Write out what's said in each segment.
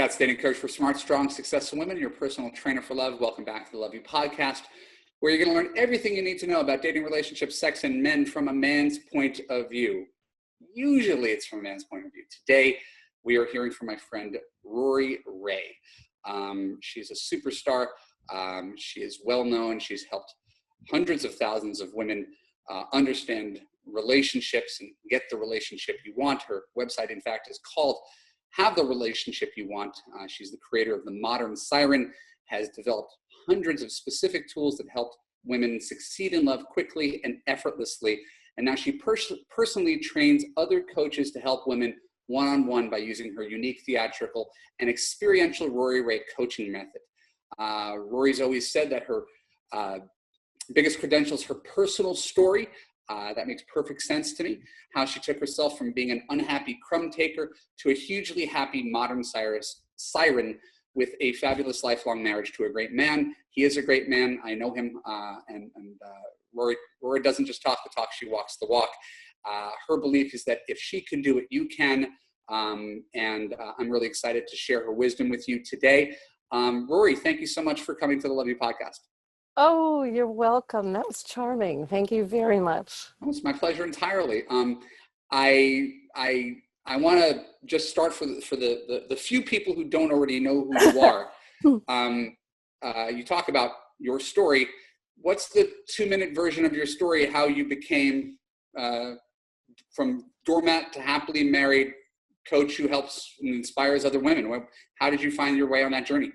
Katz, dating coach for smart, strong, successful women, your personal trainer for love. Welcome back to the Love You Podcast, where you're going to learn everything you need to know about dating, relationships, sex, and men from a man's point of view. Usually it's from a man's point of view. Today, we are hearing from my friend, Rori Raye. She's a superstar. She is well-known. She's helped hundreds of thousands of women understand relationships and get the relationship you want. Her website, in fact, is called Have the Relationship You Want. She's the creator of the modern Siren, has developed hundreds of specific tools that help women succeed in love quickly and effortlessly. And now she personally trains other coaches to help women one-on-one by using her unique theatrical and experiential Rori Raye coaching method. Rory's always said that her biggest credential is her personal story. That makes perfect sense to me. How she took herself from being an unhappy crumb taker to a hugely happy modern siren with a fabulous lifelong marriage to a great man. He is a great man. I know him. And Rori doesn't just talk the talk, she walks the walk. Her belief is that if she can do it, you can. I'm really excited to share her wisdom with you today. Rori, thank you so much for coming to the Love You Podcast. Oh, you're welcome. That was charming. Thank you very much. Oh, it's my pleasure entirely. I want to just start for the few people who don't already know who you are. You talk about your story. What's the 2-minute version of your story? How you became from doormat to happily married coach who helps and inspires other women? How did you find your way on that journey?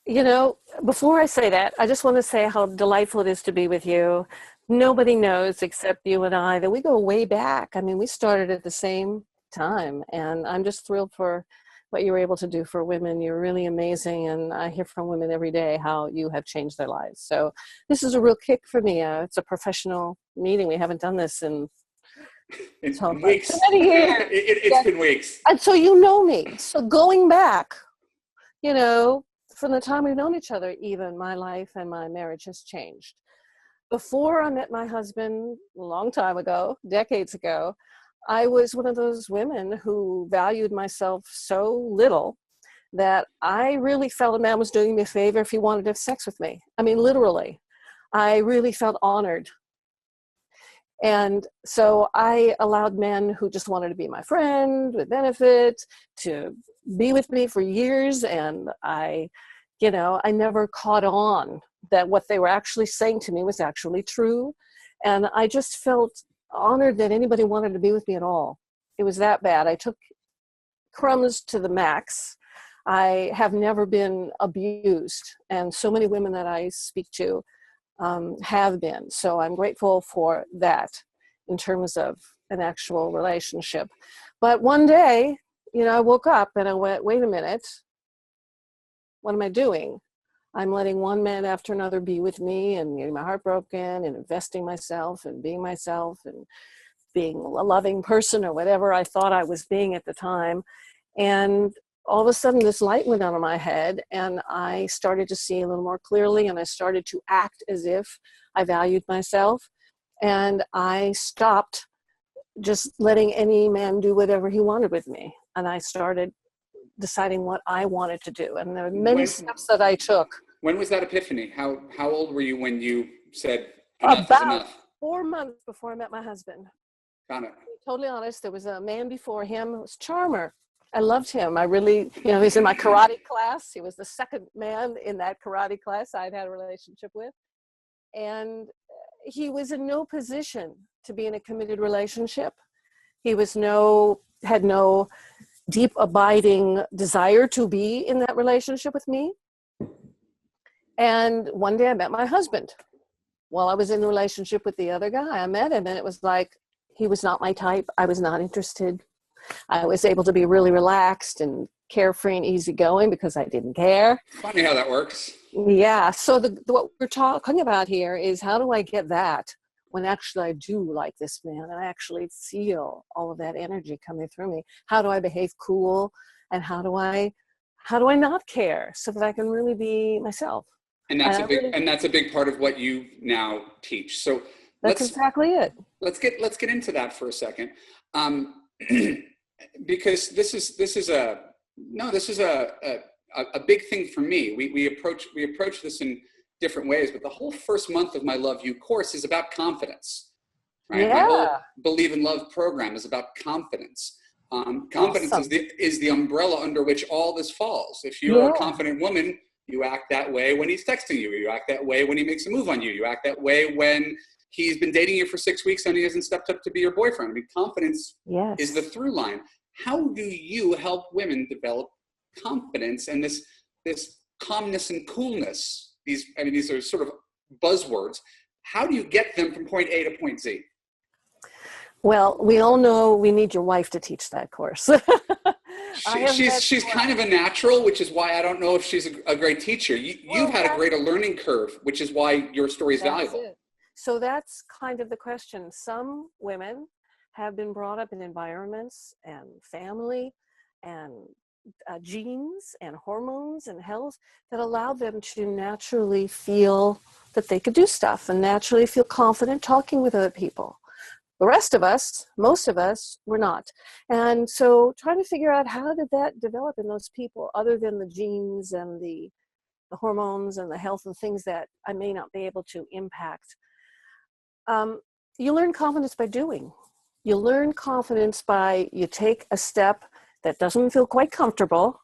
You know, before I say that, I just want to say how delightful it is to be with you. Nobody knows except you and I that we go way back. I mean, we started at the same time, and I'm just thrilled for what you were able to do for women. You're really amazing, and I hear from women every day how you have changed their lives. So this is a real kick for me. It's a professional meeting. We haven't done this in weeks. Many years. It's been weeks. And so you know me. So going back, you know, from the time we've known each other, even my life and my marriage has changed. Before I met my husband a long time ago, decades ago, I was one of those women who valued myself so little that I really felt a man was doing me a favor if he wanted to have sex with me. I mean, literally. I really felt honored. And so I allowed men who just wanted to be my friend with benefits to be with me for years. And I never caught on that what they were actually saying to me was actually true. And I just felt honored that anybody wanted to be with me at all. It was that bad. I took crumbs to the max. I have never been abused. And so many women that I speak to have been. So I'm grateful for that in terms of an actual relationship. But one day, I woke up and I went, wait a minute, what am I doing? I'm letting one man after another be with me and getting my heart broken and investing myself and being a loving person or whatever I thought I was being at the time. And all of a sudden this light went on in my head and I started to see a little more clearly and I started to act as if I valued myself. And I stopped just letting any man do whatever he wanted with me. And I started deciding what I wanted to do. And there were many steps that I took. When was that epiphany? How old were you when you said enough is enough? About 4 months before I met my husband. Got it. To be totally honest, there was a man before him who was charmer. I loved him. I really, he's in my karate class. He was the second man in that karate class I'd had a relationship with. And he was in no position to be in a committed relationship. He had no deep abiding desire to be in that relationship with me. And one day I met my husband while I was in the relationship with the other guy. I met him and it was like, he was not my type. I was not interested. I was able to be really relaxed and carefree and easygoing because I didn't care. Funny how that works. Yeah. So what we're talking about here is how do I get that when actually I do like this man and I actually feel all of that energy coming through me? How do I behave cool? And how do I not care so that I can really be myself? And that's a big part of what you now teach. So that's exactly it. Let's get into that for a second. Because this is No, this is a big thing for me. We approach this in different ways, but the whole first month of my Love You course is about confidence, right? My whole Yeah. Believe in Love program is about confidence. Confidence Awesome. is the umbrella under which all this falls. If you're a Yeah. confident woman, you act that way when he's texting you. You act that way when he makes a move on you. You act that way when he's been dating you for 6 weeks and he hasn't stepped up to be your boyfriend. I mean, confidence is the Yes. through line. How do you help women develop confidence and this calmness and coolness? These are sort of buzzwords. How do you get them from point A to point Z? Well, we all know we need your wife to teach that course. She's kind of a natural, which is why I don't know if she's a great teacher. You've had a greater learning curve, which is why your story is valuable. It. So that's kind of the question. Some women have been brought up in environments and family and genes and hormones and health that allow them to naturally feel that they could do stuff and naturally feel confident talking with other people. The rest of us, most of us, were not. And so trying to figure out how did that develop in those people other than the genes and the hormones and the health and things that I may not be able to impact. You learn confidence by doing. You learn confidence by you take a step that doesn't feel quite comfortable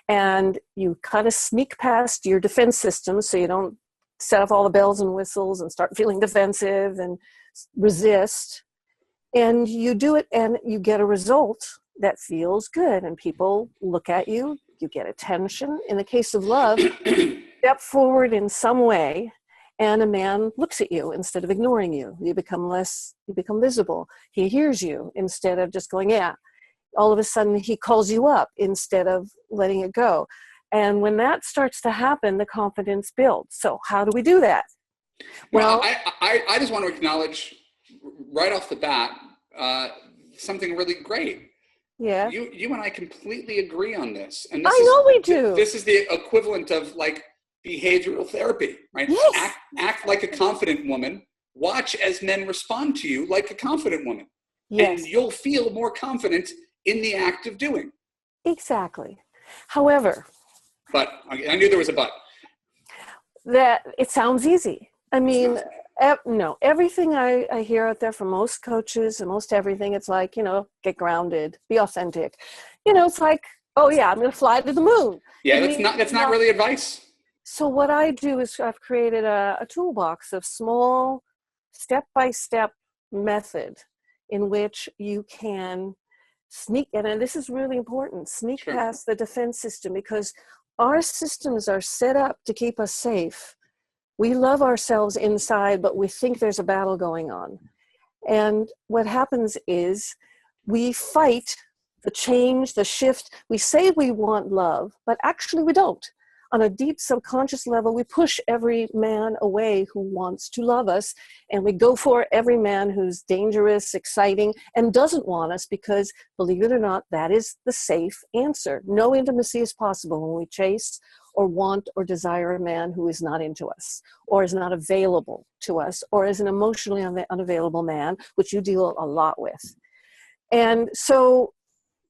and you kind of sneak past your defense system so you don't set off all the bells and whistles and start feeling defensive and resist. And you do it and you get a result that feels good and people look at you, you get attention. In the case of love, step forward in some way and a man looks at you instead of ignoring you. You become visible. He hears you instead of just going, yeah. All of a sudden he calls you up instead of letting it go. And when that starts to happen, the confidence builds. So how do we do that? Well, I just want to acknowledge right off the bat something really great. Yeah. You and I completely agree on this. And I know we do. This is the equivalent of like behavioral therapy, right? Yes. Act like a confident woman. Watch as men respond to you like a confident woman. Yes. And you'll feel more confident in the act of doing. Exactly. However. But I knew there was a but. That it sounds easy. I mean, no, everything I hear out there from most coaches and most everything, it's like, get grounded, be authentic. It's like, oh yeah, I'm going to fly to the moon. Yeah, that's not really advice. So what I do is I've created a toolbox of small step-by-step method in which you can sneak, and this is really important, sneak past the defense system because our systems are set up to keep us safe. We love ourselves inside, but we think there's a battle going on. And what happens is we fight the change, the shift. We say we want love, but actually we don't. On a deep subconscious level, we push every man away who wants to love us, and we go for every man who's dangerous, exciting, and doesn't want us because, believe it or not, that is the safe answer. No intimacy is possible when we chase or want or desire a man who is not into us or is not available to us or is an emotionally unavailable man, which you deal a lot with. And so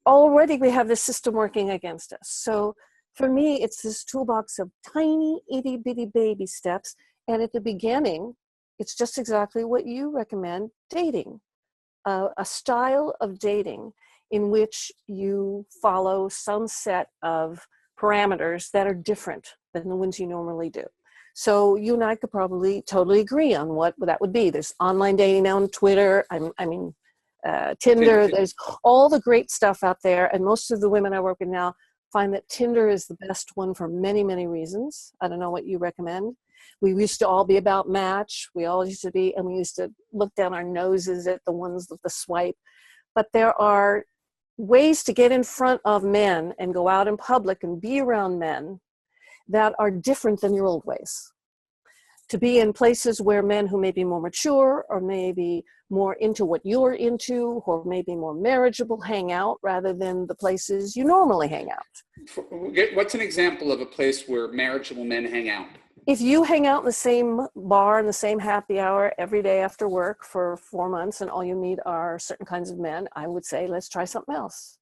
already we have this system working against us. So for me, it's this toolbox of tiny, itty bitty baby steps. And at the beginning, it's just exactly what you recommend, dating, a style of dating in which you follow some set of parameters that are different than the ones you normally do. So you and I could probably totally agree on what that would be. There's online dating now on Twitter. Tinder. There's all the great stuff out there. And most of the women I work with now find that Tinder is the best one for many, many reasons. I don't know what you recommend. We used to all be about Match. We all used to be, and we used to look down our noses at the ones with the swipe. But there are ways to get in front of men and go out in public and be around men that are different than your old ways. To be in places where men who may be more mature or maybe more into what you're into or maybe more marriageable hang out rather than the places you normally hang out. What's an example of a place where marriageable men hang out? If you hang out in the same bar and the same happy hour every day after work for 4 months and all you meet are certain kinds of men, I would say, let's try something else.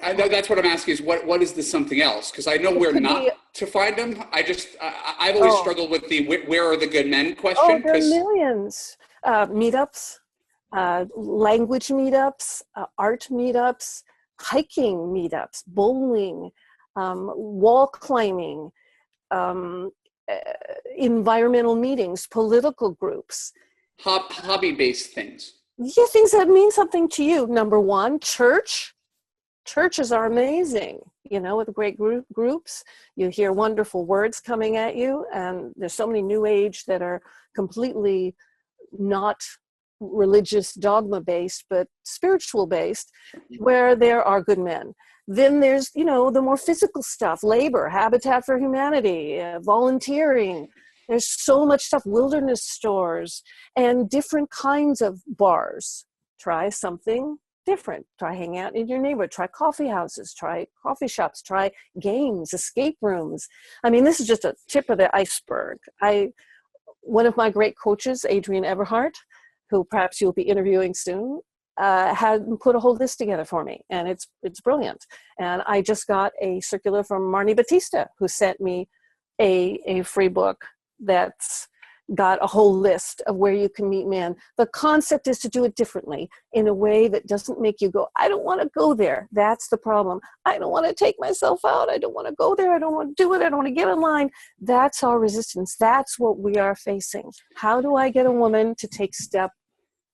I know that's what I'm asking is what is the something else? Because I know It where could not be, to find them. I've always oh, struggled with the where are the good men oh, question. there are Because millions. Meetups, language meetups, art meetups, hiking meetups, bowling, wall climbing, um, uh, environmental meetings, political groups. hobby-based things. Yeah, things that mean something to you. Number one, church. Churches are amazing, with great groups. You hear wonderful words coming at you, and there's so many new age that are completely not religious dogma based, but spiritual based, where there are good men. Then there's, the more physical stuff, labor, Habitat for Humanity, volunteering. There's so much stuff, wilderness stores, and different kinds of bars. Try something different. Try hanging out in your neighborhood. Try coffee houses. Try coffee shops. Try games, escape rooms. I mean, this is just a tip of the iceberg. One of my great coaches, Adrienne Everhart, who perhaps you'll be interviewing soon, had put a whole list together for me, and it's brilliant. And I just got a circular from Marnie Batista, who sent me a free book that's got a whole list of where you can meet men. The concept is to do it differently, in a way that doesn't make you go, I don't want to go there. That's the problem. I don't want to take myself out. I don't want to go there. I don't want to do it. I don't want to get in line. That's our resistance. That's what we are facing. How do I get a woman to take step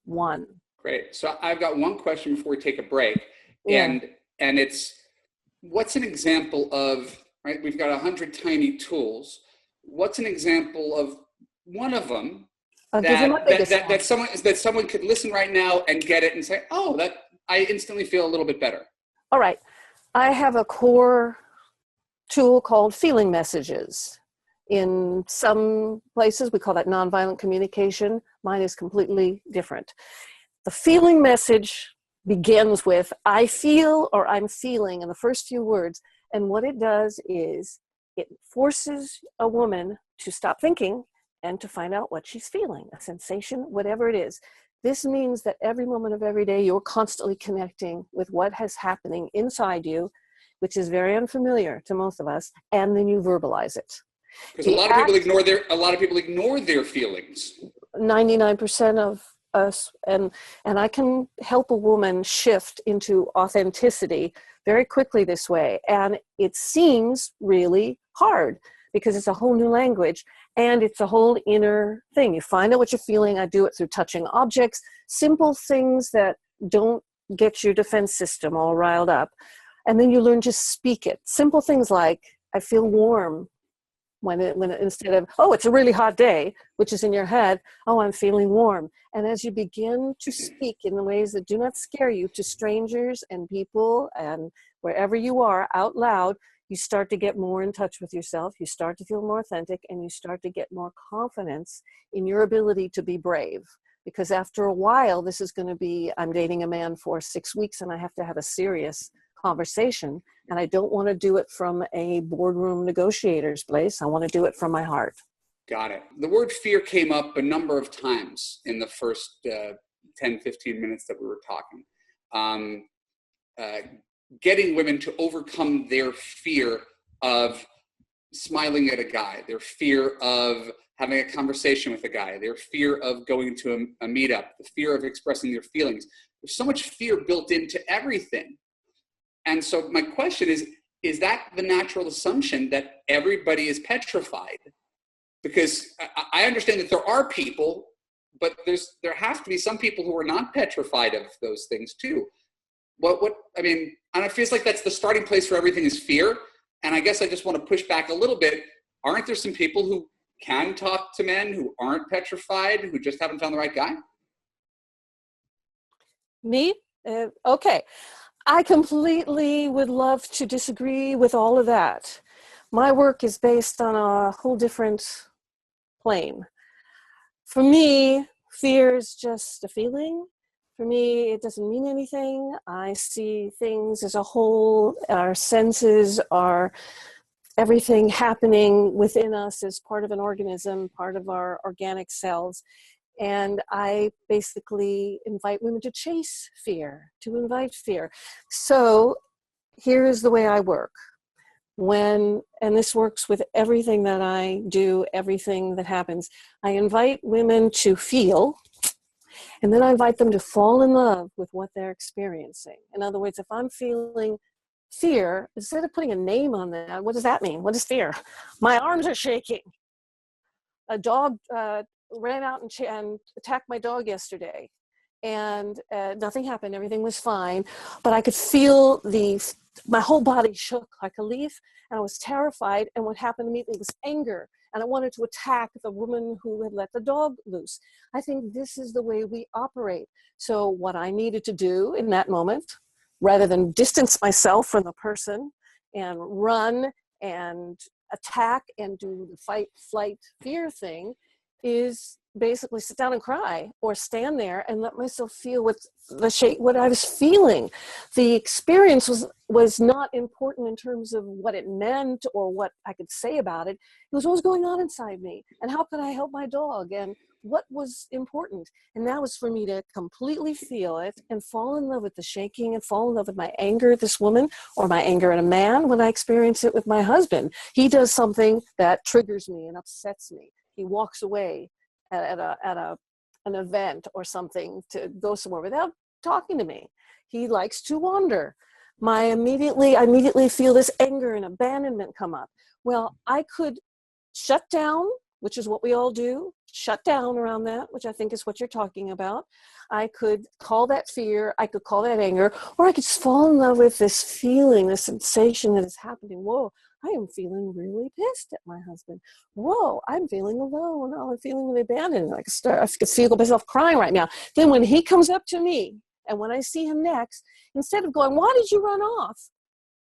one? Great. So I've got one question before we take a break. Yeah. And it's, what's an example of, right? We've got 100 tiny tools. What's an example of one of them that someone could listen right now and get it and say, oh, that I instantly feel a little bit better. All right. I have a core tool called feeling messages. In some places, we call that nonviolent communication. Mine is completely different. The feeling message begins with, I feel, or I'm feeling, in the first few words. And what it does is it forces a woman to stop thinking and to find out what she's feeling, a sensation, whatever it is. This means that every moment of every day, you're constantly connecting with what is happening inside you, which is very unfamiliar to most of us, and then you verbalize it. Because a lot of people ignore their feelings. 99% of us, and I can help a woman shift into authenticity very quickly this way. And it seems really hard because it's a whole new language and it's a whole inner thing. You find out what you're feeling. I do it through touching objects, simple things that don't get your defense system all riled up. And then you learn to speak it. Simple things like, I feel warm. When instead of, oh, it's a really hot day, which is in your head, oh, I'm feeling warm. And as you begin to speak in the ways that do not scare you to strangers and people and wherever you are out loud, you start to get more in touch with yourself. You start to feel more authentic, and you start to get more confidence in your ability to be brave. Because after a while, this is going to be, I'm dating a man for 6 weeks and I have to have a serious conversation, and I don't want to do it from a boardroom negotiator's place. I want to do it from my heart. Got it. The word fear came up a number of times in the first 10, 15 minutes that we were talking. Getting women to overcome their fear of smiling at a guy, their fear of having a conversation with a guy, their fear of going to a meetup, the fear of expressing their feelings. There's so much fear built into everything. And so my question is that the natural assumption that everybody is petrified? Because I understand that there are people, but there have to be some people who are not petrified of those things too. And it feels like that's the starting place for everything is fear. And I guess I just want to push back a little bit. Aren't there some people who can talk to men who aren't petrified, who just haven't found the right guy? Me? Okay. I completely would love to disagree with all of that. My work is based on a whole different plane. For me, fear is just a feeling. For me, it doesn't mean anything. I see things as a whole. Our senses are everything happening within us as part of an organism, part of our organic cells. And I basically invite women to chase fear, to invite fear. So here is the way I work. And this works with everything that I do, everything that happens. I invite women to feel, and then I invite them to fall in love with what they're experiencing. In other words, if I'm feeling fear, instead of putting a name on that, what does that mean? What is fear? My arms are shaking. A dog ran out and attacked my dog yesterday, and nothing happened. Everything was fine, but I could feel my whole body shook like a leaf, and I was terrified. And what happened immediately was anger, and I wanted to attack the woman who had let the dog loose. I think this is the way we operate. So what I needed to do in that moment, rather than distance myself from the person and run and attack and do the fight, flight, fear thing, is basically sit down and cry, or stand there and let myself feel what I was feeling. The experience was not important in terms of what it meant or what I could say about it. It was what was going on inside me, and how could I help my dog, and what was important. And that was for me to completely feel it and fall in love with the shaking, and fall in love with my anger at this woman, or my anger at a man when I experience it with my husband. He does something that triggers me and upsets me. He walks away at an event or something to go somewhere without talking to me. He likes to wander. I immediately feel this anger and abandonment come up. Well, I could shut down, which is what we all do, shut down around that, which I think is what you're talking about. I could call that fear, I could call that anger, or I could just fall in love with this feeling, this sensation that is happening. Whoa, I am feeling really pissed at my husband. Whoa, I'm feeling alone. Oh, I'm feeling really abandoned. I could feel myself crying right now. Then when he comes up to me, and when I see him next, instead of going, why did you run off?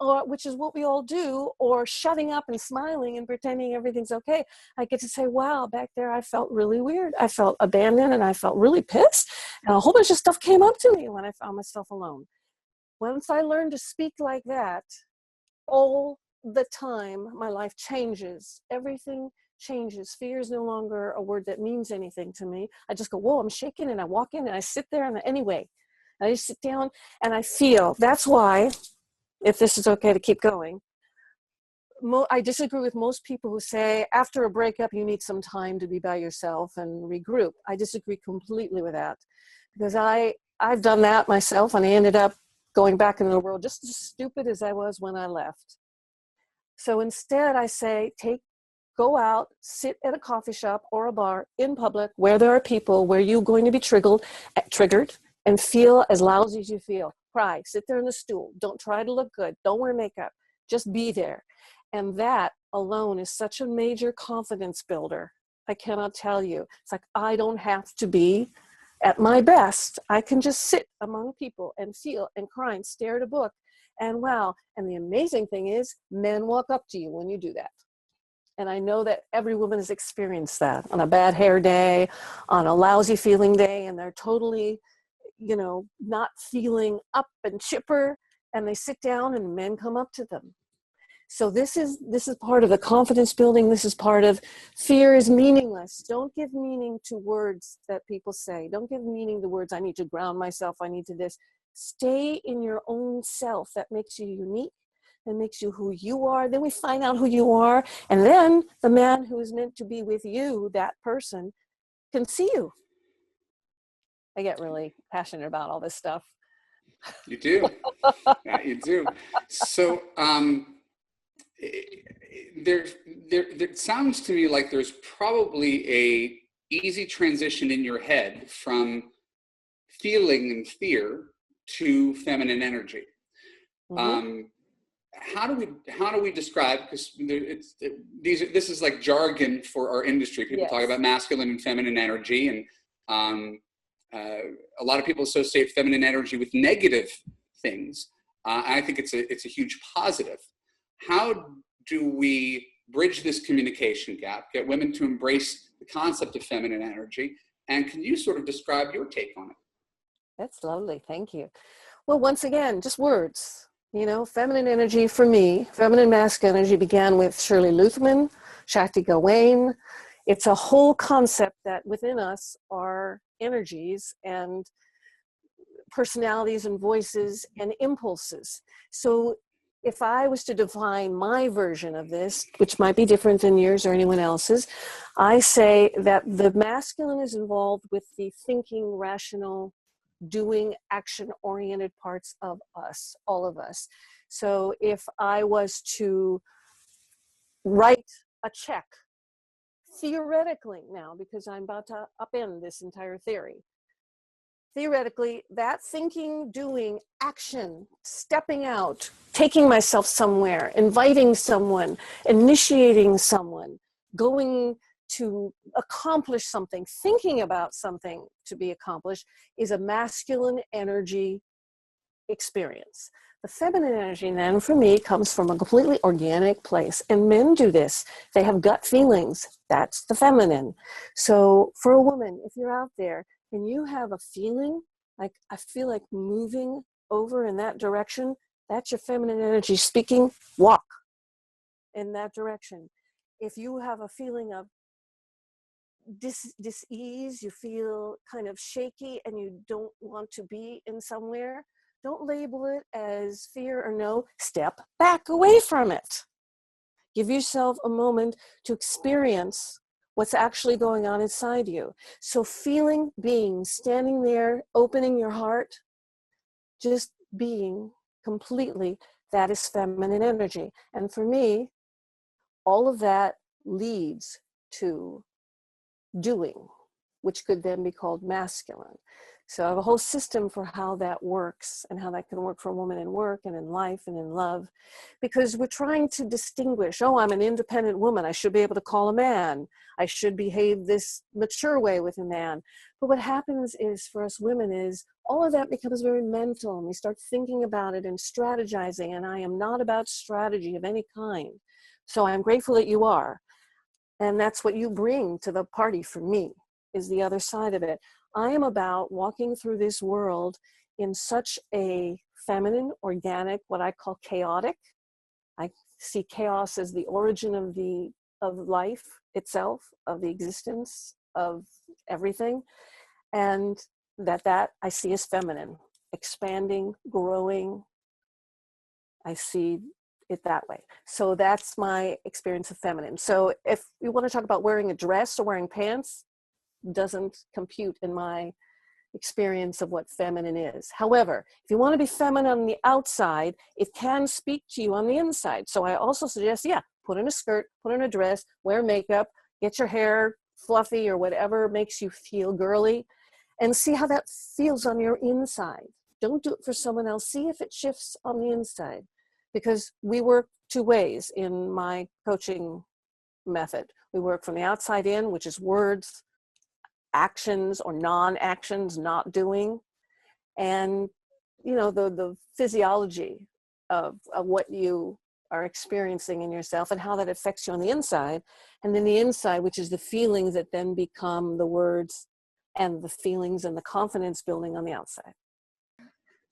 Or, which is what we all do, or shutting up and smiling and pretending everything's okay, I get to say, wow, back there I felt really weird. I felt abandoned, and I felt really pissed. And a whole bunch of stuff came up to me when I found myself alone. Once I learned to speak like that, all the time, my life changes. Everything changes. Fear is no longer a word that means anything to me. I just go, whoa, I'm shaking, and I walk in and I sit there, and anyway, I just sit down and I feel. That's why, if this is okay to keep going, I disagree with most people who say after a breakup you need some time to be by yourself and regroup. I disagree completely with that, because I've done that myself, and I ended up going back into the world just as stupid as I was when I left. So instead I say, go out, sit at a coffee shop or a bar in public where there are people, where you're going to be triggered, and feel as lousy as you feel. Cry, sit there on the stool. Don't try to look good. Don't wear makeup. Just be there. And that alone is such a major confidence builder. I cannot tell you. It's like, I don't have to be at my best. I can just sit among people and feel and cry and stare at a book. And wow. And the amazing thing is, men walk up to you when you do that. And I know that every woman has experienced that on a bad hair day, on a lousy feeling day, and they're totally, not feeling up and chipper, and they sit down and men come up to them. So this is part of the confidence building. This is part of fear is meaningless. Don't give meaning to words that people say. Don't give meaning to words, I need to ground myself, I need to this. Stay in your own self. That makes you unique. That makes you who you are. Then we find out who you are. And then the man who is meant to be with you, that person, can see you. I get really passionate about all this stuff. You do. Yeah, you do. So it sounds to me like there's probably a easy transition in your head from feeling and fear to feminine energy. Mm-hmm. How do we describe, because this is like jargon for our industry. People talk about masculine and feminine energy, and a lot of people associate feminine energy with negative things. I think it's a huge positive. How do we bridge this communication gap, get women to embrace the concept of feminine energy? And can you sort of describe your take on it? That's lovely. Thank you. Well, once again, just words. Feminine energy for me, feminine masculine energy began with Shirley Luthman, Shakti Gawain. It's a whole concept that within us are energies and personalities and voices and impulses. So if I was to define my version of this, which might be different than yours or anyone else's, I say that the masculine is involved with the thinking, rational, doing, action-oriented parts of us, all of us. So if I was to write a check, theoretically now, because I'm about to upend this entire theory, theoretically, that thinking, doing, action, stepping out, taking myself somewhere, inviting someone, initiating someone, going to accomplish something, thinking about something to be accomplished is a masculine energy experience. The feminine energy then for me comes from a completely organic place, and men do this. They have gut feelings. That's the feminine. So for a woman, if you're out there and you have a feeling like I feel like moving over in that direction, that's your feminine energy speaking. Walk in that direction. If you have a feeling of dis-ease, you feel kind of shaky and you don't want to be in somewhere, don't label it as fear or no. Step back away from it. Give yourself a moment to experience what's actually going on inside you. So feeling, being, standing there, opening your heart, just being completely, that is feminine energy. And for me, all of that leads to doing, which could then be called masculine. So I have a whole system for how that works and how that can work for a woman in work and in life and in love, because we're trying to distinguish, oh, I'm an independent woman, I should be able to call a man, I should behave this mature way with a man. But what happens is for us women is all of that becomes very mental and we start thinking about it and strategizing, and I am not about strategy of any kind. So I'm grateful that you are. And that's what you bring to the party for me, is the other side of it. I am about walking through this world in such a feminine, organic, what I call chaotic. I see chaos as the origin of life itself, of the existence of everything. And that I see as feminine, expanding, growing. I see it that way. So that's my experience of feminine. So if you want to talk about wearing a dress or wearing pants, doesn't compute in my experience of what feminine is. However, if you want to be feminine on the outside, it can speak to you on the inside. So I also suggest, put in a skirt, put in a dress, wear makeup, get your hair fluffy or whatever makes you feel girly, and see how that feels on your inside. Don't do it for someone else. See if it shifts on the inside, because we work two ways in my coaching method. We work from the outside in, which is words, actions or non-actions, not doing, and the physiology of what you are experiencing in yourself and how that affects you on the inside, and then the inside, which is the feelings that then become the words and the feelings and the confidence building on the outside.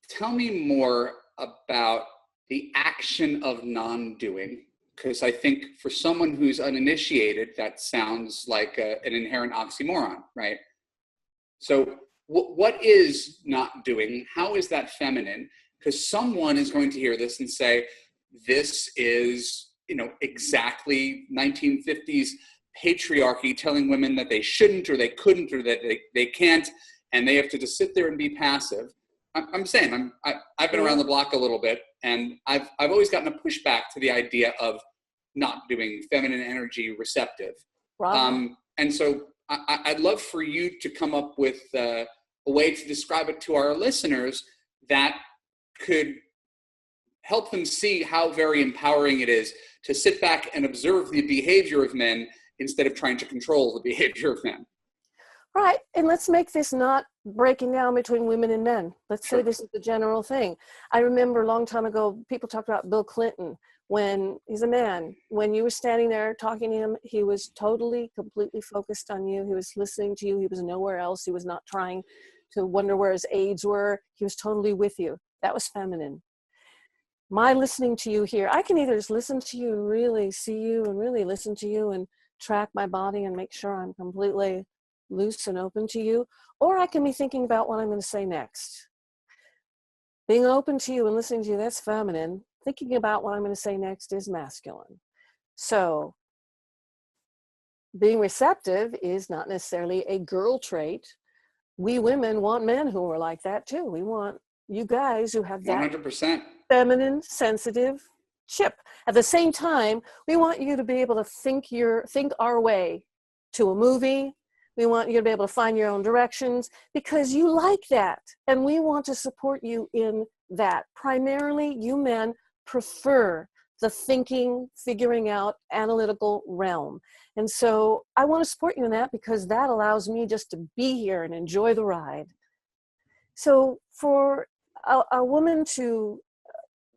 Tell me more about the action of non-doing, because I think for someone who's uninitiated, that sounds like an inherent oxymoron, right? So what is not doing? How is that feminine? Because someone is going to hear this and say, this is, exactly 1950s patriarchy telling women that they shouldn't or they couldn't or that they can't, and they have to just sit there and be passive. I'm saying I've been around the block a little bit, and I've always gotten a pushback to the idea of not doing, feminine energy receptive. And so I'd love for you to come up with a way to describe it to our listeners that could help them see how very empowering it is to sit back and observe the behavior of men instead of trying to control the behavior of men. Right, and let's make this not breaking down between women and men. Let's say this is the general thing. I remember a long time ago, people talked about Bill Clinton when he's a man. When you were standing there talking to him, he was totally, completely focused on you. He was listening to you. He was nowhere else. He was not trying to wonder where his aides were. He was totally with you. That was feminine. My listening to you here, I can either just listen to you and really see you and really listen to you and track my body and make sure I'm completely loose and open to you, or I can be thinking about what I'm going to say next. Being open to you and listening to you, that's feminine. thinking about what I'm going to say next is masculine. So being receptive is not necessarily a girl trait. We women want men who are like that too. We want you guys who have that 100%. feminine, sensitive chip. At the same time, we want you to be able to think our way to a movie. We want you to be able to find your own directions because you like that. And we want to support you in that. Primarily, you men prefer the thinking, figuring out, analytical realm. And so I want to support you in that because that allows me just to be here and enjoy the ride. So for a woman to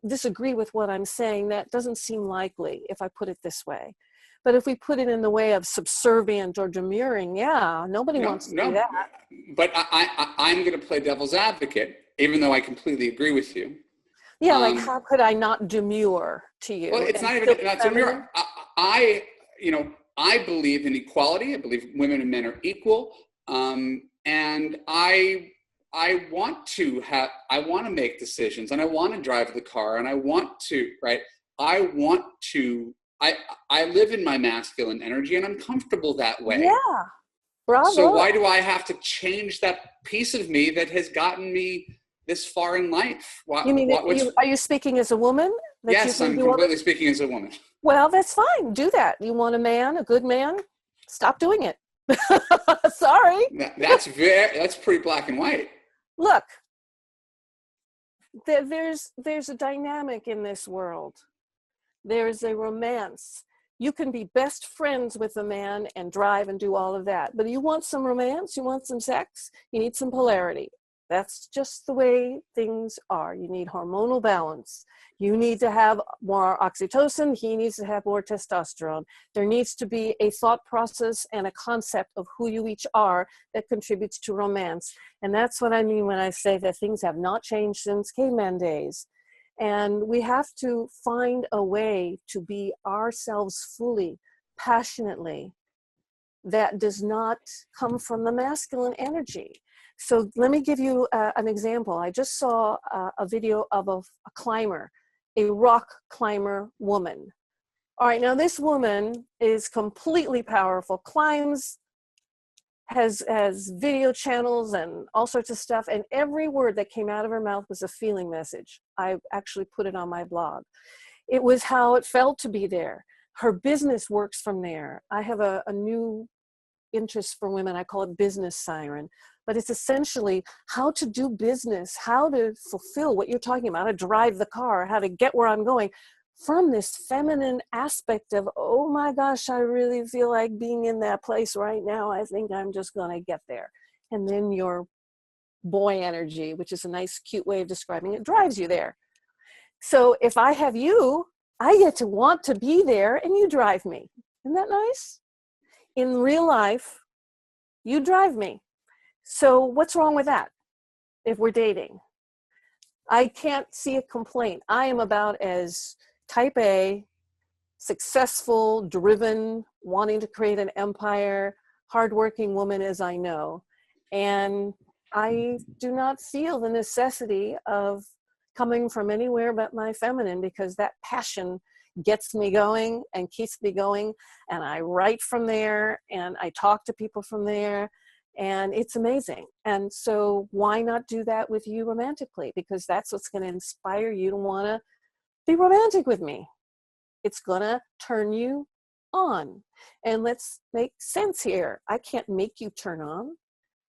disagree with what I'm saying, that doesn't seem likely if I put it this way. But if we put it in the way of subservient or demurring, yeah, nobody wants to do that. But I'm going to play devil's advocate, even though I completely agree with you. Yeah, like how could I not demur to you? Well, it's not even that's demur. I believe in equality. I believe women and men are equal. And I want to make decisions, and I want to drive the car, and I want to, right? I live in my masculine energy, and I'm comfortable that way. Yeah. Bravo. So why do I have to change that piece of me that has gotten me this far in life? Are you speaking as a woman? Yes, I'm completely speaking as a woman. Well, that's fine. Do that. You want a good man? Stop doing it. Sorry. That's pretty black and white. Look, there's a dynamic in this world. There's a romance. You can be best friends with a man and drive and do all of that. But you want some romance, you want some sex, you need some polarity. That's just the way things are. You need hormonal balance. You need to have more oxytocin. He needs to have more testosterone. There needs to be a thought process and a concept of who you each are that contributes to romance. And that's what I mean when I say that things have not changed since caveman days. And we have to find a way to be ourselves fully, passionately, that does not come from the masculine energy. So let me give you an example. I just saw a video of a climber, a rock climber woman. All right, now this woman is completely powerful, climbs, has video channels and all sorts of stuff, and every word that came out of her mouth was a feeling message. I actually put it on my blog. It was how it felt to be there. Her business works from there. I have a new interest for women. I call it business siren. But it's essentially how to do business, how to fulfill what you're talking about, how to drive the car, how to get where I'm going from this feminine aspect of, oh my gosh, I really feel like being in that place right now. I think I'm just going to get there. And then your boy energy, which is a nice, cute way of describing it, drives you there. So if I have you, I get to want to be there and you drive me. Isn't that nice? In real life, you drive me. So what's wrong with that if we're dating? I can't see a complaint. I am about as type A, successful, driven, wanting to create an empire, hardworking woman as I know. And I do not feel the necessity of coming from anywhere but my feminine, because that passion gets me going and keeps me going. And I write from there and I talk to people from there. And it's amazing. And so why not do that with you romantically? Because that's what's going to inspire you to want to be romantic with me. It's going to turn you on. And let's make sense here. I can't make you turn on.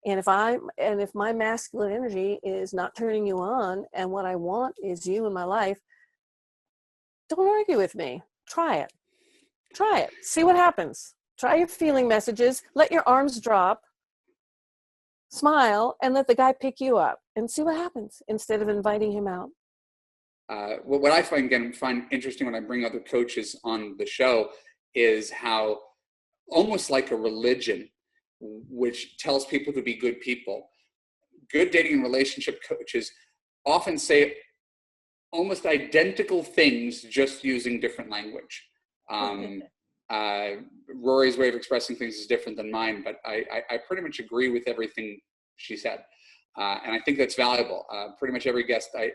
And if my masculine energy is not turning you on and what I want is you in my life, don't argue with me. Try it. Try it. See what happens. Try your feeling messages. Let your arms drop. Smile and let the guy pick you up and see what happens instead of inviting him out. What I find interesting when I bring other coaches on the show is how almost like a religion, which tells people to be good people. Good dating and relationship coaches often say almost identical things, just using different language. Rory's way of expressing things is different than mine, but I pretty much agree with everything she said. And I think that's valuable. Pretty much every guest I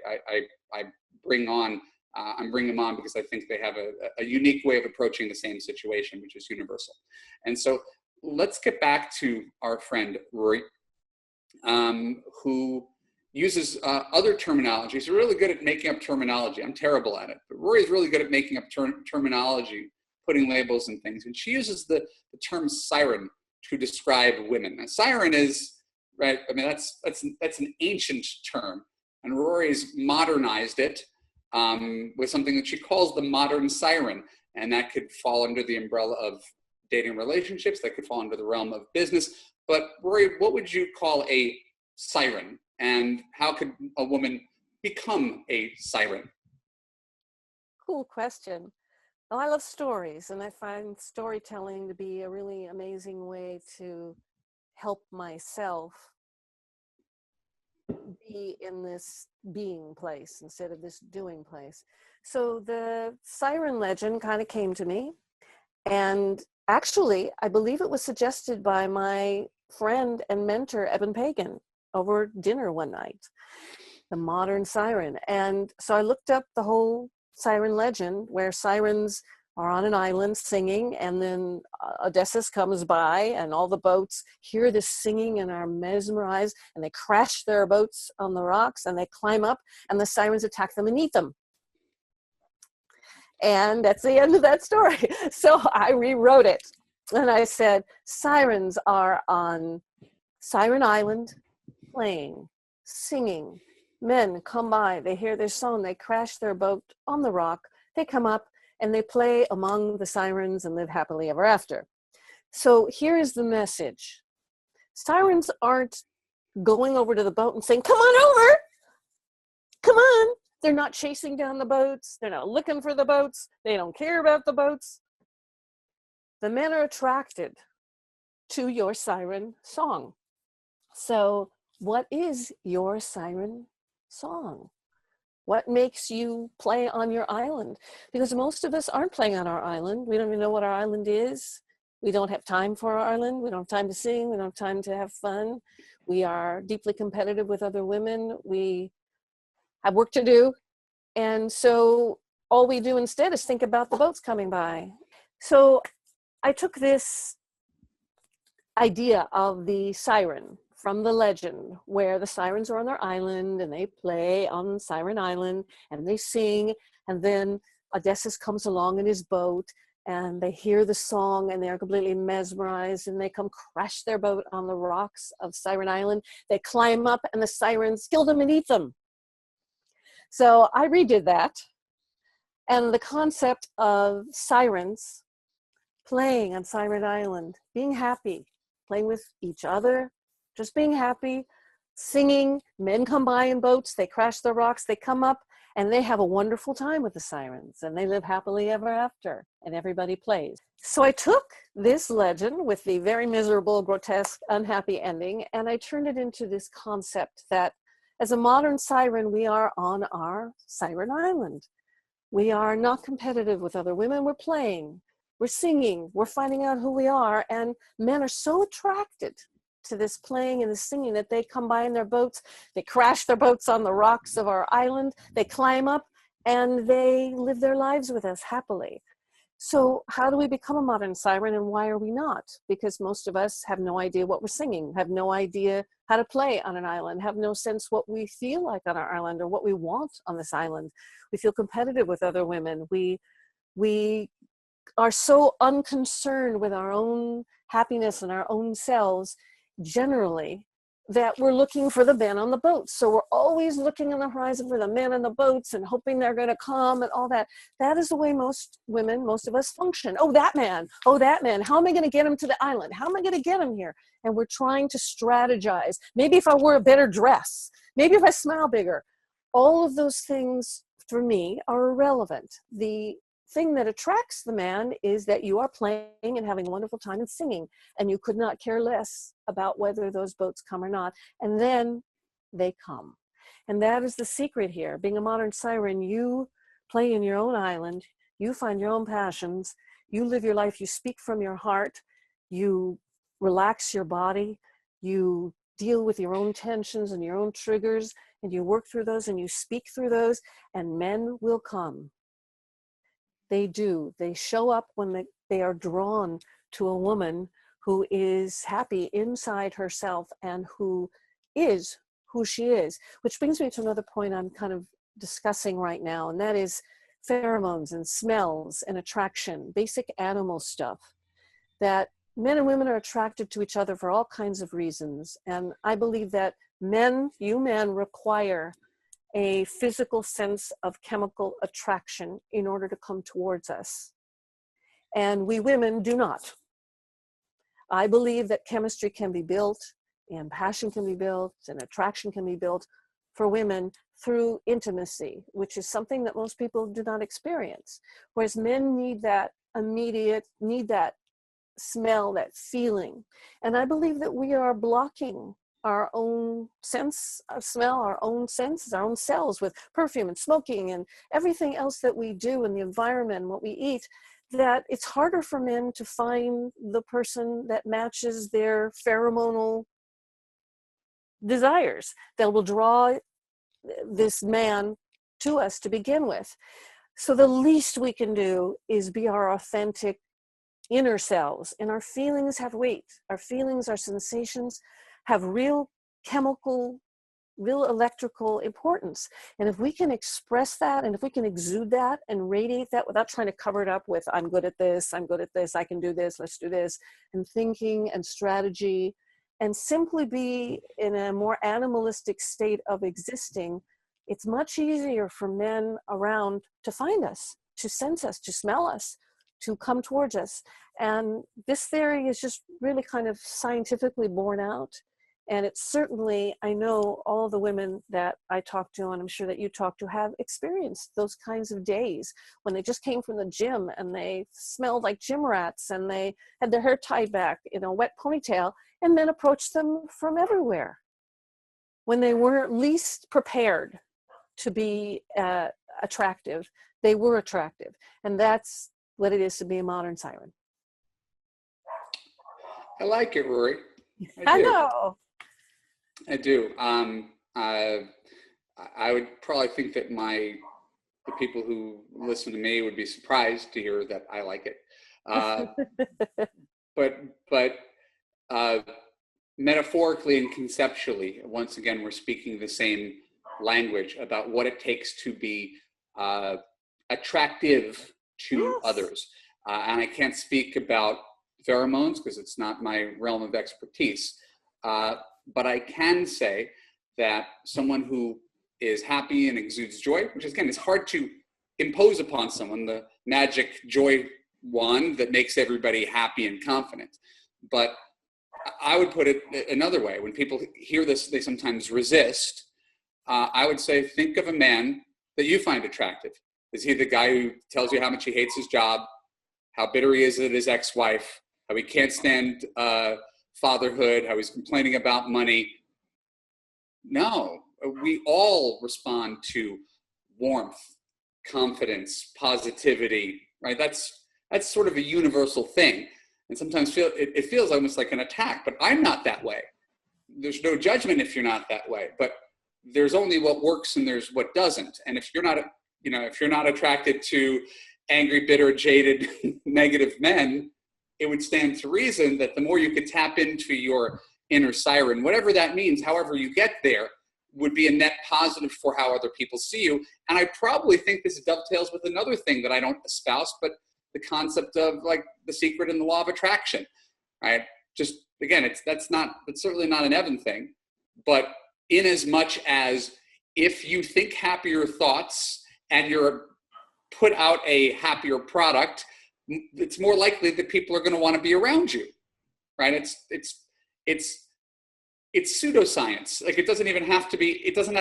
bring on, I'm bringing them on because I think they have a unique way of approaching the same situation, which is universal. And so let's get back to our friend Rori, who uses other terminology. She's really good at making up terminology. I'm terrible at it, but Rory's really good at making up terminology, putting labels and things. And she uses the term siren to describe women. Now, siren is, right, I mean, that's an ancient term, and Rory's modernized it with something that she calls the modern siren. And that could fall under the umbrella of dating relationships, that could fall under the realm of business. But Rory, what would you call a siren? And how could a woman become a siren? Cool question. Well, I love stories, and I find storytelling to be a really amazing way to help myself be in this being place instead of this doing place. So the siren legend kind of came to me, and actually, I believe it was suggested by my friend and mentor, Eben Pagan, over dinner one night, the modern siren. And so I looked up the whole siren legend, where sirens are on an island singing, and then Odysseus comes by and all the boats hear this singing and are mesmerized, and they crash their boats on the rocks and they climb up and the sirens attack them and eat them. And that's the end of that story. So I rewrote it and I said, sirens are on Siren Island, playing, singing. Men come by, they hear their song, they crash their boat on the rock, they come up and they play among the sirens and live happily ever after. So here is the message. Sirens aren't going over to the boat and saying, come on over, come on. They're not chasing down the boats. They're not looking for the boats. They don't care about the boats. The men are attracted to your siren song. So what is your siren song? What makes you play on your island? Because most of us aren't playing on our island. We don't even know what our island is. We don't have time for our island. We don't have time to sing. We don't have time to have fun. We are deeply competitive with other women. We have work to do. And so all we do instead is think about the boats coming by. So I took this idea of the siren from the legend, where the sirens are on their island and they play on Siren Island and they sing, and then Odysseus comes along in his boat and they hear the song and they're completely mesmerized, and they come crash their boat on the rocks of Siren Island. They climb up and the sirens kill them and eat them. So I redid that, and the concept of sirens playing on Siren Island, being happy, playing with each other, just being happy, singing. Men come by in boats, they crash the rocks, they come up, and they have a wonderful time with the sirens, and they live happily ever after, and everybody plays. So I took this legend with the very miserable, grotesque, unhappy ending, and I turned it into this concept that as a modern siren, we are on our Siren Island. We are not competitive with other women, we're playing, we're singing, we're finding out who we are, and men are so attracted to this playing and the singing that they come by in their boats, they crash their boats on the rocks of our island, they climb up, and they live their lives with us happily. So how do we become a modern siren, and why are we not? Because most of us have no idea what we're singing, have no idea how to play on an island, have no sense what we feel like on our island or what we want on this island. We feel competitive with other women. We are so unconcerned with our own happiness and our own selves generally, that we're looking for the men on the boats. So we're always looking on the horizon for the men on the boats and hoping they're going to come and all that. That is the way most women, most of us function. Oh, that man. Oh, that man. How am I going to get him to the island? How am I going to get him here? And we're trying to strategize. Maybe if I wore a better dress, maybe if I smile bigger. All of those things for me are irrelevant. The thing that attracts the man is that you are playing and having a wonderful time and singing, and you could not care less about whether those boats come or not. And then they come. And that is the secret here. Being a modern siren, you play in your own island, you find your own passions, you live your life, you speak from your heart, you relax your body, you deal with your own tensions and your own triggers, and you work through those and you speak through those, and men will come. They do. They show up when they are drawn to a woman who is happy inside herself and who is who she is. Which brings me to another point I'm kind of discussing right now, and that is pheromones and smells and attraction, basic animal stuff, that men and women are attracted to each other for all kinds of reasons. And I believe that you men require a physical sense of chemical attraction in order to come towards us. And we women do not. I believe that chemistry can be built, and passion can be built, and attraction can be built for women through intimacy, which is something that most people do not experience. Whereas men need that need that smell, that feeling. And I believe that we are blocking our own sense of smell, our own senses, our own cells with perfume and smoking and everything else that we do in the environment and what we eat, that it's harder for men to find the person that matches their pheromonal desires that will draw this man to us to begin with. So the least we can do is be our authentic inner selves, and our feelings have weight. Our feelings, our sensations have real chemical, real electrical importance. And if we can express that, and if we can exude that and radiate that without trying to cover it up with, I'm good at this, I can do this, let's do this, and thinking and strategy, and simply be in a more animalistic state of existing, it's much easier for men around to find us, to sense us, to smell us, to come towards us. And this theory is just really kind of scientifically borne out. And it's certainly, I know all the women that I talk to, and I'm sure that you talk to, have experienced those kinds of days when they just came from the gym and they smelled like gym rats and they had their hair tied back in a wet ponytail, and men approached them from everywhere when they were least prepared to be attractive. They were attractive. And that's what it is to be a modern siren. I like it, Rory. I know. I do. I would probably think that the people who listen to me would be surprised to hear that I like it. But metaphorically and conceptually, once again, we're speaking the same language about what it takes to be attractive to others. And I can't speak about pheromones because it's not my realm of expertise. But I can say that someone who is happy and exudes joy, which again is hard to impose upon someone, the magic joy wand that makes everybody happy and confident. But I would put it another way. When people hear this, they sometimes resist. I would say, think of a man that you find attractive. Is he the guy who tells you how much he hates his job, how bitter he is at his ex-wife, how he can't stand fatherhood, how he's complaining about money? No, we all respond to warmth, confidence, positivity, right? That's sort of a universal thing. And sometimes it feels almost like an attack, but I'm not that way. There's no judgment if you're not that way, but there's only what works and there's what doesn't. And if you're not attracted to angry, bitter, jaded, negative men, it would stand to reason that the more you could tap into your inner siren, whatever that means, however you get there, would be a net positive for how other people see you. And I probably think this dovetails with another thing that I don't espouse, but the concept of like the secret and the law of attraction, right? Just again, that's certainly not an Evan thing, but in as much as if you think happier thoughts and you're put out a happier product, it's more likely that people are going to want to be around you, right? It's pseudoscience. Like it doesn't have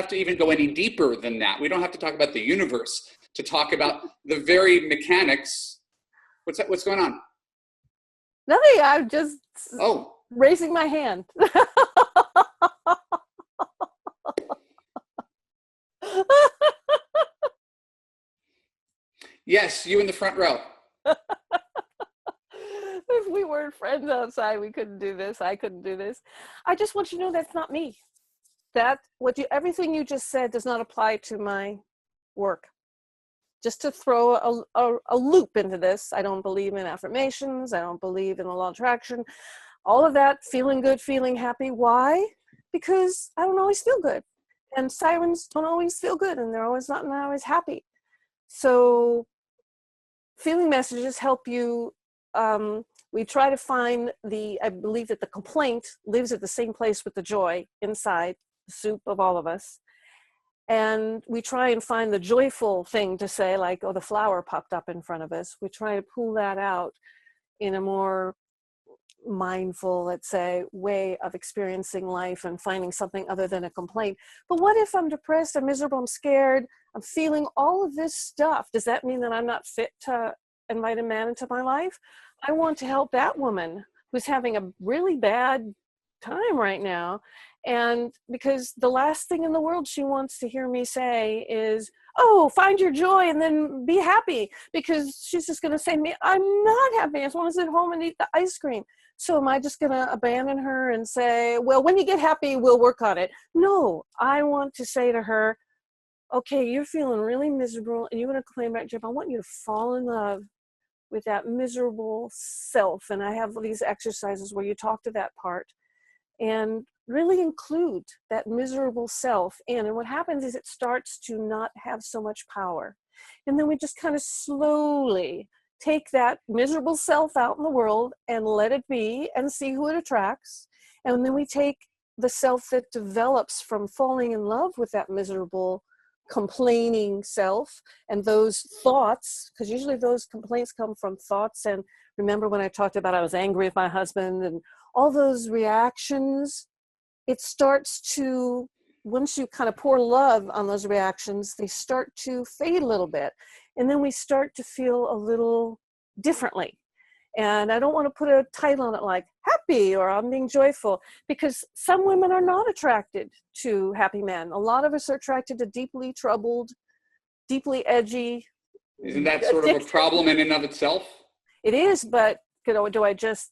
to even go any deeper than that. We don't have to talk about the universe to talk about the very mechanics. What's going on? Nothing. I'm just raising my hand. Yes, you in the front row. weren't friends outside, we couldn't do this, I couldn't do this. I just want you to know that's not me. That everything you just said does not apply to my work. Just to throw a loop into this, I don't believe in affirmations. I don't believe in the law of attraction. All of that, feeling good, feeling happy. Why? Because I don't always feel good. And sirens don't always feel good, and they're always not always happy. So feeling messages help you. We try to find I believe that the complaint lives at the same place with the joy inside the soup of all of us. And we try and find the joyful thing to say, like, oh, the flower popped up in front of us. We try to pull that out in a more mindful, let's say, way of experiencing life and finding something other than a complaint. But what if I'm depressed, I'm miserable, I'm scared, I'm feeling all of this stuff? Does that mean that I'm not fit to invite a man into my life? I want to help that woman who's having a really bad time right now. And because the last thing in the world she wants to hear me say is, oh, find your joy and then be happy, because she's just going to say to me, I'm not happy. I just want to sit home and eat the ice cream. So am I just going to abandon her and say, well, when you get happy, we'll work on it? No, I want to say to her, okay, you're feeling really miserable and you want to claim back, Jeff, I want you to fall in love with that miserable self. And I have these exercises where you talk to that part and really include that miserable self in. And what happens is it starts to not have so much power. And then we just kind of slowly take that miserable self out in the world and let it be and see who it attracts. And then we take the self that develops from falling in love with that miserable, complaining self and those thoughts, because usually those complaints come from thoughts. And remember when I talked about I was angry with my husband and all those reactions, it starts to, once you kind of pour love on those reactions, they start to fade a little bit. And then we start to feel a little differently. And I don't want to put a title on it like happy or I'm being joyful, because some women are not attracted to happy men. A lot of us are attracted to deeply troubled, deeply edgy. Isn't that sort of a problem in and of itself? It is, but do I just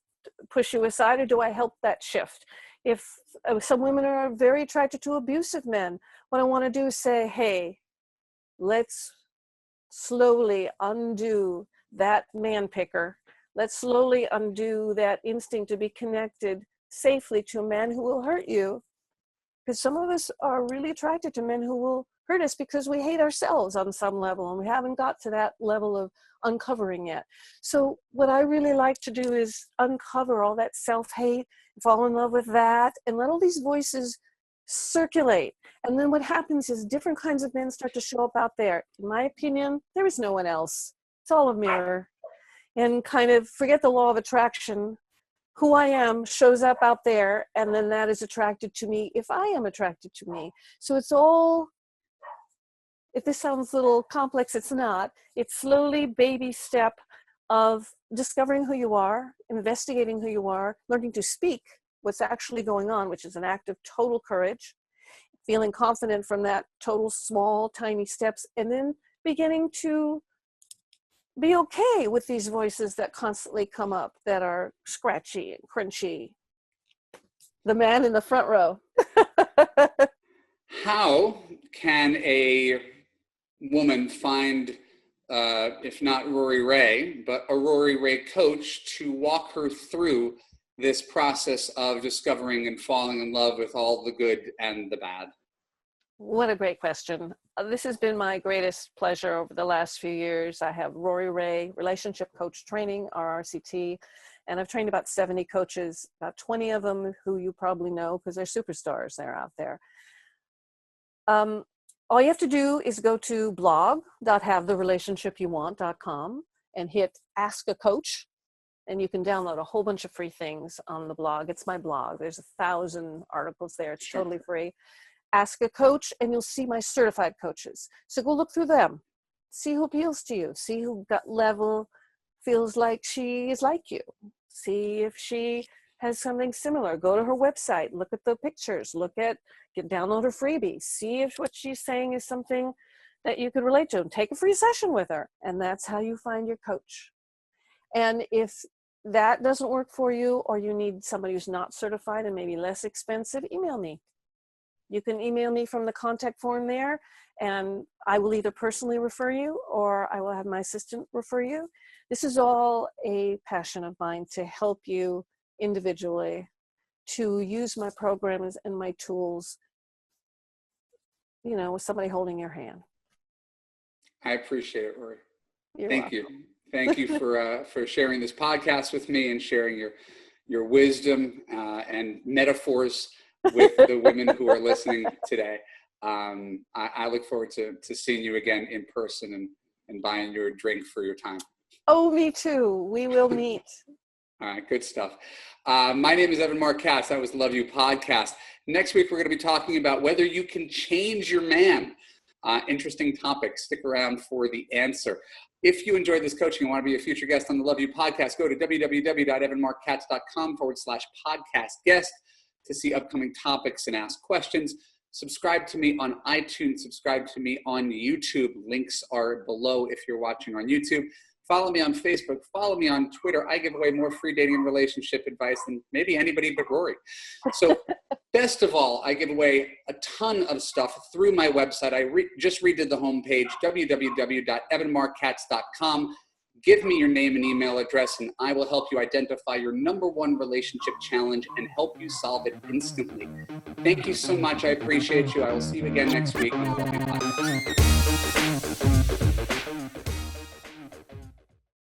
push you aside or do I help that shift? If some women are very attracted to abusive men, what I want to do is say, hey, let's slowly undo that man picker. Let's slowly undo that instinct to be connected safely to a man who will hurt you. Because some of us are really attracted to men who will hurt us because we hate ourselves on some level, and we haven't got to that level of uncovering yet. So what I really like to do is uncover all that self-hate, fall in love with that, and let all these voices circulate. And then what happens is different kinds of men start to show up out there. In my opinion, there is no one else. It's all a mirror. And kind of forget the law of attraction. Who I am shows up out there, and then that is attracted to me if I am attracted to me. So it's all, if this sounds a little complex, it's not. It's slowly baby step of discovering who you are, investigating who you are, learning to speak what's actually going on, which is an act of total courage, feeling confident from that total small, tiny steps, and then beginning to be okay with these voices that constantly come up that are scratchy and crunchy. The man in the front row. How can a woman find, if not Rori Raye, but a Rori Raye coach to walk her through this process of discovering and falling in love with all the good and the bad? What a great question. This has been my greatest pleasure over the last few years. I have Rori Raye Relationship Coach Training, RRCT, and I've trained about 70 coaches, about 20 of them who you probably know because they're superstars. They're out there. All you have to do is go to blog.havetherelationshipyouwant.com and hit Ask a Coach, and you can download a whole bunch of free things on the blog. It's my blog. There's 1,000 articles there. It's totally free. Ask a Coach, and you'll see my certified coaches. So go look through them. See who appeals to you. See who gut level feels like she is like you. See if she has something similar. Go to her website. Look at the pictures. Download her freebie. See if what she's saying is something that you could relate to. And take a free session with her. And that's how you find your coach. And if that doesn't work for you, or you need somebody who's not certified and maybe less expensive, email me. You can email me from the contact form there, and I will either personally refer you or I will have my assistant refer you. This is all a passion of mine, to help you individually to use my programs and my tools, with somebody holding your hand. I appreciate it, Rori. You're Thank welcome. you. Thank you for sharing this podcast with me and sharing your wisdom and metaphors with the women who are listening today. I look forward to seeing you again in person and buying you a drink for your time. Oh, me too. We will meet. All right, good stuff. My name is Evan Mark Katz. That was the Love You Podcast. Next week, we're going to be talking about whether you can change your man. Interesting topic. Stick around for the answer. If you enjoyed this coaching and want to be a future guest on the Love You Podcast, go to www.evanmarkkatz.com/podcast guest to see upcoming topics and ask questions. Subscribe to me on iTunes. Subscribe to me on YouTube. Links are below if you're watching on YouTube. Follow me on Facebook. Follow me on Twitter. I give away more free dating and relationship advice than maybe anybody but Rori. So best of all, I give away a ton of stuff through my website. I just redid the homepage, www.evanmarkkatz.com. Give me your name and email address, and I will help you identify your #1 relationship challenge and help you solve it instantly. Thank you so much. I appreciate you. I will see you again next week on the Love You Podcast.